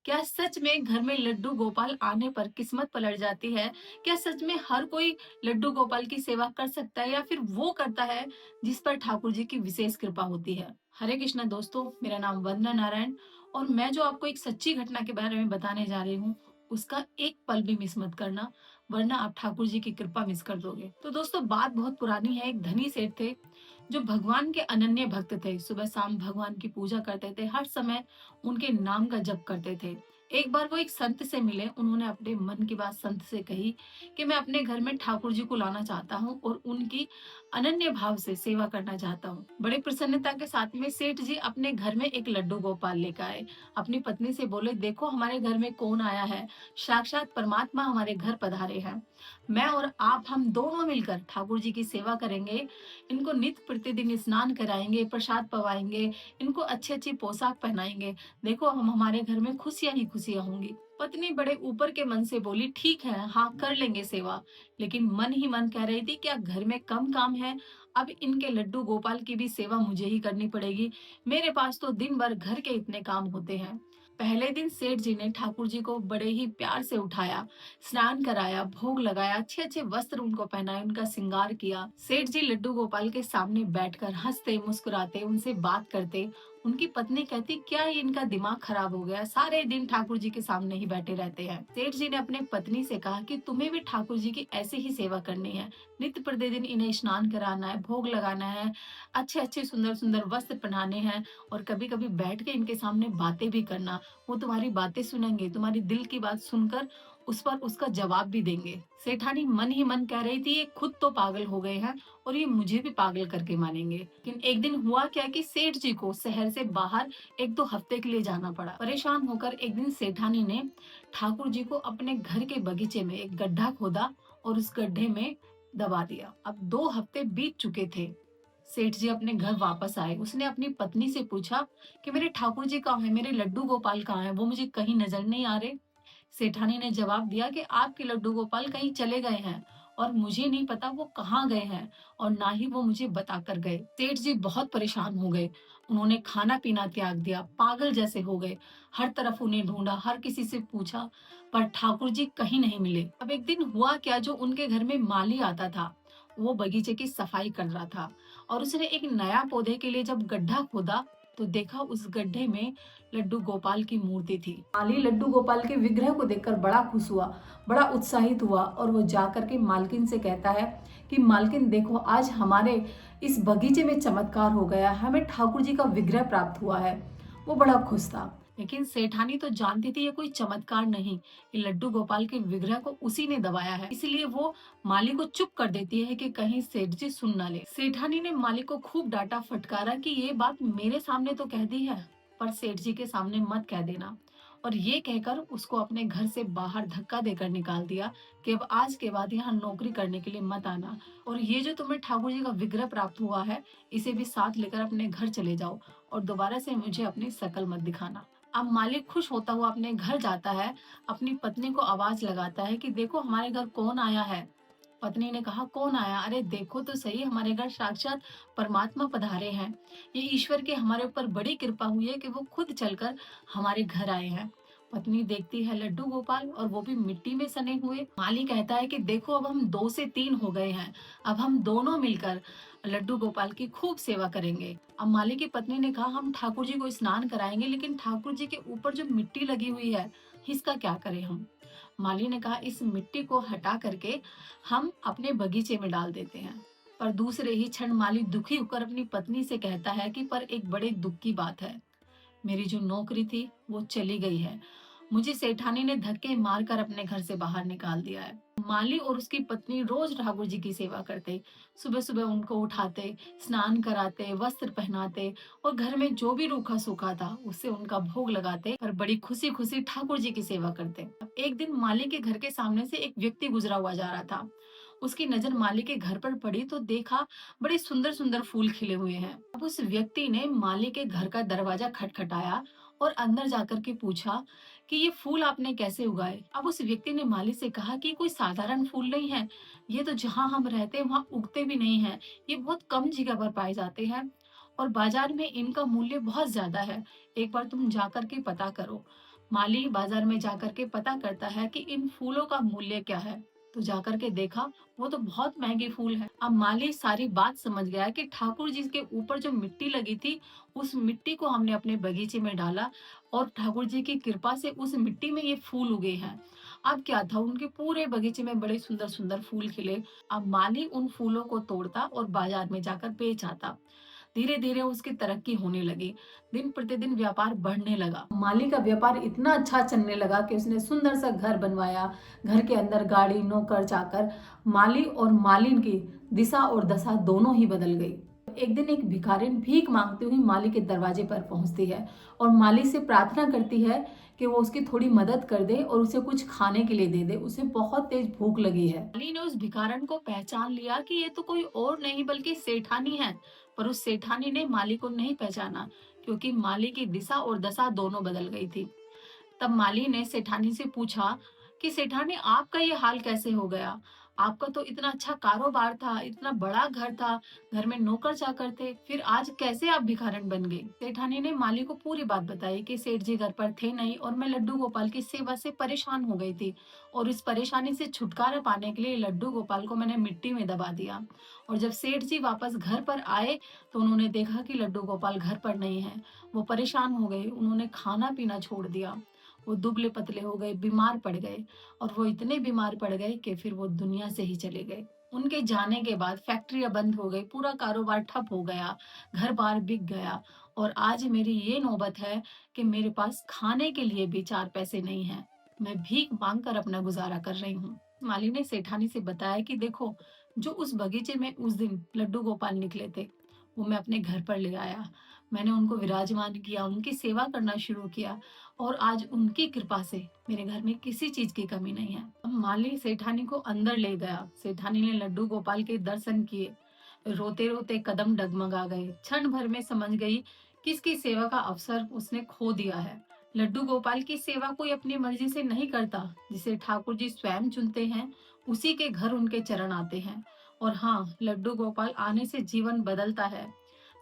क्या सच में घर में लड्डू गोपाल आने पर किस्मत पलट जाती है? क्या सच में हर कोई लड्डू गोपाल की सेवा कर सकता है या फिर वो करता है जिस पर ठाकुर जी की विशेष कृपा होती है? हरे कृष्णा दोस्तों, मेरा नाम वंदना नारायण और मैं जो आपको एक सच्ची घटना के बारे में बताने जा रही हूँ, उसका एक पल भी मिस मत करना, वरना आप ठाकुर जी की कृपा मिस कर दोगे। तो दोस्तों, बात बहुत पुरानी है। एक धनी सेठ थे जो भगवान के अनन्य भक्त थे। सुबह शाम भगवान की पूजा करते थे, हर समय उनके नाम का जप करते थे। एक बार वो एक संत से मिले। उन्होंने अपने मन की बात संत से कही कि मैं अपने घर में ठाकुर जी को लाना चाहता हूँ और उनकी अनन्य भाव से सेवा करना चाहता हूँ। बड़े प्रसन्नता के साथ में सेठ जी अपने घर में एक लड्डू गोपाल लेकर आए। अपनी पत्नी से बोले, देखो हमारे घर में कौन आया है, साक्षात परमात्मा हमारे घर पधारे हैं। मैं और आप, हम दोनों मिलकर ठाकुर जी की सेवा करेंगे। इनको नित्य प्रतिदिन स्नान कराएंगे, प्रसाद पवाएंगे, इनको अच्छी अच्छी पोशाक पहनाएंगे। देखो हम, हमारे घर में खुशियां ही खुशियां होंगी। पत्नी बड़े ऊपर के मन से बोली, ठीक है, हाँ कर लेंगे सेवा। लेकिन मन ही मन कह रही थी, क्या घर में कम काम है? अब इनके लड्डू गोपाल की भी सेवा मुझे ही करनी पड़ेगी। मेरे पास तो दिन भर घर के इतने काम होते हैं। पहले दिन सेठ जी ने ठाकुर जी को बड़े ही प्यार से उठाया, स्नान कराया, भोग लगाया, अच्छे अच्छे वस्त्र उनको पहनाए, उनका श्रृंगार किया। सेठ जी लड्डू गोपाल के सामने बैठकर हंसते मुस्कुराते उनसे बात करते। उनकी पत्नी कहती, क्या ये इनका दिमाग खराब हो गया, सारे दिन ठाकुर जी के सामने ही बैठे रहते हैं। सेठ जी ने अपने पत्नी से कहा कि तुम्हें भी ठाकुर जी की ऐसे ही सेवा करनी है। नित्य प्रतिदिन इन्हें स्नान कराना है, भोग लगाना है, अच्छे अच्छे सुंदर सुंदर वस्त्र पहनाने हैं और कभी कभी बैठ के इनके सामने बातें भी करना। वो तुम्हारी बातें सुनेंगे, तुम्हारी दिल की बात सुनकर उस पर उसका जवाब भी देंगे। सेठानी मन ही मन कह रही थी, ये खुद तो पागल हो गए हैं और ये मुझे भी पागल करके मानेंगे। लेकिन एक दिन हुआ क्या कि सेठ जी को शहर से बाहर एक दो हफ्ते के लिए जाना पड़ा। परेशान होकर एक दिन सेठानी ने ठाकुर जी को अपने घर के बगीचे में एक गड्ढा खोदा और उस गड्ढे में दबा दिया। अब 2 हफ्ते बीत चुके थे। सेठ जी अपने घर वापस आए। उसने अपनी पत्नी से पूछा कि मेरे ठाकुर जी कहाँ हैं, मेरे लड्डू गोपाल कहाँ हैं, वो मुझे कहीं नजर नहीं आ रहे। सेठानी ने जवाब दिया कि आपके लड्डू गोपाल कहीं चले गए हैं और मुझे नहीं पता वो कहाँ गए हैं और ना ही वो मुझे बता कर गए। सेठ जी बहुत परेशान हो गए। उन्होंने खाना पीना त्याग दिया, पागल जैसे हो गए। हर तरफ उन्हें ढूंढा, हर किसी से पूछा, पर ठाकुर जी कहीं नहीं मिले। अब एक दिन हुआ क्या, जो उनके घर में माली आता था, वो बगीचे की सफाई कर रहा था और उसने एक नया पौधे के लिए जब गड्ढा खोदा तो देखा उस गड्ढे में लड्डू गोपाल की मूर्ति थी। माली लड्डू गोपाल के विग्रह को देखकर बड़ा खुश हुआ, बड़ा उत्साहित हुआ और वो जाकर के मालकिन से कहता है कि मालकिन देखो, आज हमारे इस बगीचे में चमत्कार हो गया, हमें ठाकुर जी का विग्रह प्राप्त हुआ है। वो बड़ा खुश था। लेकिन सेठानी तो जानती थी ये कोई चमत्कार नहीं, ये लड्डू गोपाल के विग्रह को उसी ने दबाया है। इसलिए वो माली को चुप कर देती है कि कहीं सेठ जी सुन ना ले। सेठानी ने माली को खूब डांटा फटकारा कि ये बात मेरे सामने तो कह दी है, पर सेठ जी के सामने मत कह देना। और ये कहकर उसको अपने घर से बाहर धक्का देकर निकाल दिया कि अब आज के बाद यहाँ नौकरी करने के लिए मत आना और ये जो तुम्हें ठाकुर जी का विग्रह प्राप्त हुआ है, इसे भी साथ लेकर अपने घर चले जाओ और दोबारा से मुझे अपनी शकल मत दिखाना। अब मालिक खुश होता हुआ अपने घर जाता है। अपनी पत्नी को आवाज लगाता है कि देखो हमारे घर कौन आया है। पत्नी ने कहा, कौन आया? अरे देखो तो सही, हमारे घर साक्षात परमात्मा पधारे हैं। ये ईश्वर की हमारे ऊपर बड़ी कृपा हुई है कि वो खुद चलकर हमारे घर आए हैं। पत्नी देखती है लड्डू गोपाल और वो भी मिट्टी में सने हुए। माली कहता है कि देखो, अब हम 2 से 3 हो गए हैं, अब हम दोनों मिलकर लड्डू गोपाल की खूब सेवा करेंगे। अब माली की पत्नी ने कहा, हम ठाकुर जी को स्नान कराएंगे, लेकिन ठाकुर जी के ऊपर जो मिट्टी लगी हुई है, इसका क्या करें हम? माली ने कहा, इस मिट्टी को हटा करके हम अपने बगीचे में डाल देते हैं। पर दूसरे ही क्षण माली दुखी होकर अपनी पत्नी से कहता है कि पर एक बड़े दुख की बात है, मेरी जो नौकरी थी वो चली गई है। मुझे सेठानी ने धक्के मारकर अपने घर से बाहर निकाल दिया है। माली और उसकी पत्नी रोज ठाकुर जी की सेवा करते। सुबह सुबह उनको उठाते, स्नान कराते, वस्त्र पहनाते और घर में जो भी रूखा सूखा था उससे उनका भोग लगाते और बड़ी खुशी खुशी ठाकुर जी की सेवा करते। एक दिन माली के घर के सामने से एक व्यक्ति गुजरा हुआ जा रहा था। उसकी नजर माली के घर पर पड़ी तो देखा बड़े सुंदर सुंदर फूल खिले हुए हैं। अब उस व्यक्ति ने माली के घर का दरवाजा खटखटाया और अंदर जाकर के पूछा कि ये फूल आपने कैसे उगाए? अब उस व्यक्ति ने माली से कहा कि कोई साधारण फूल नहीं है, ये तो जहाँ हम रहते हैं वहाँ उगते भी नहीं है, ये बहुत कम जगह पर पाए जाते हैं और बाजार में इनका मूल्य बहुत ज्यादा है, एक बार तुम जाकर के पता करो। माली बाजार में जाकर के पता करता है कि इन फूलों का मूल्य क्या है। तो जाकर के देखा, वो तो बहुत महंगे फूल है। अब माली सारी बात समझ गया कि ठाकुर जी के ऊपर जो मिट्टी लगी थी, उस मिट्टी को हमने अपने बगीचे में डाला और ठाकुर जी की कृपा से उस मिट्टी में ये फूल उगे हैं। अब क्या था, उनके पूरे बगीचे में बड़े सुंदर सुंदर फूल खिले। अब माली उन फूलों को तोड़ता और बाजार में जाकर बेच आता। धीरे धीरे उसकी तरक्की होने लगी। दिन प्रतिदिन व्यापार बढ़ने लगा। माली का व्यापार इतना अच्छा चलने लगा कि उसने सुंदर सा घर बनवाया। घर के अंदर गाड़ी, नौकर चाकर। माली और मालिन की दिशा और दशा दोनों ही बदल गई। एक दिन एक भिखारिन भीख मांगती हुई माली के दरवाजे पर पहुंचती है और माली से प्रार्थना करती है कि वो उसकी थोड़ी मदद कर दे और उसे कुछ खाने के लिए दे दे। उसे बहुत तेज भूख लगी है। माली ने उस भिखारन को पहचान लिया कि ये तो कोई और नहीं बल्कि सेठानी है। पर उस सेठानी ने माली को नहीं पहचाना, क्योंकि माली की दिशा और दशा दोनों बदल गई थी। तब माली ने सेठानी से पूछा कि सेठानी, आपका ये हाल कैसे हो गया? आपका तो इतना अच्छा कारोबार था, इतना बड़ा घर था, घर में नौकर चाकर थे, फिर आज कैसे आप भिखारन बन गए? सेठानी ने माली को पूरी बात बताई कि सेठ जी घर पर थे नहीं और मैं लड्डू गोपाल की सेवा से परेशान हो गई थी, और इस परेशानी से छुटकारा पाने के लिए लड्डू गोपाल को मैंने मिट्टी में दबा दिया। और जब सेठ जी वापस घर पर आए तो उन्होंने देखा कि लड्डू गोपाल घर पर नहीं है। वो परेशान हो गए, उन्होंने खाना पीना छोड़ दिया। वो दुबले पतले हो गए, बीमार पड़ गए, और वो इतने बीमार पड़ गए कि फिर वो दुनिया से ही चले गए। उनके जाने के बाद फैक्ट्रियां बंद हो गई, पूरा कारोबार ठप हो गया, घर बार बिक गया, और आज मेरी ये नौबत है कि मेरे पास खाने के लिए भी चार पैसे नहीं है। मैं भीख मांग कर अपना गुजारा कर रही हूँ। माली ने सेठानी से बताया कि देखो, जो उस बगीचे में उस दिन लड्डू गोपाल निकले थे, वो मैं अपने घर पर ले आया। मैंने उनको विराजमान किया, उनकी सेवा करना शुरू किया, और आज उनकी कृपा से मेरे घर में किसी चीज की कमी नहीं है। अब माली सेठानी को अंदर ले गया। सेठानी ने लड्डू गोपाल के दर्शन किए। रोते रोते कदम डगमगा गए। क्षण भर में समझ गई कि इसकी सेवा का अवसर उसने खो दिया है। लड्डू गोपाल की सेवा कोई अपनी मर्जी से नहीं करता। जिसे ठाकुर जी स्वयं चुनते हैं, उसी के घर उनके चरण आते हैं। और हाँ, लड्डू गोपाल आने से जीवन बदलता है,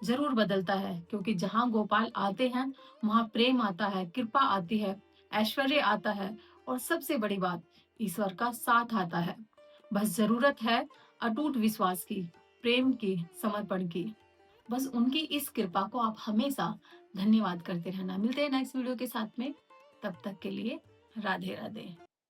जरूर बदलता है, क्योंकि जहाँ गोपाल आते हैं वहाँ प्रेम आता है, कृपा आती है, ऐश्वर्य आता है, और सबसे बड़ी बात, ईश्वर का साथ आता है। बस जरूरत है अटूट विश्वास की, प्रेम की, समर्पण की। बस उनकी इस कृपा को आप हमेशा धन्यवाद करते रहना। मिलते हैं नेक्स्ट वीडियो के साथ में। तब तक के लिए राधे राधे।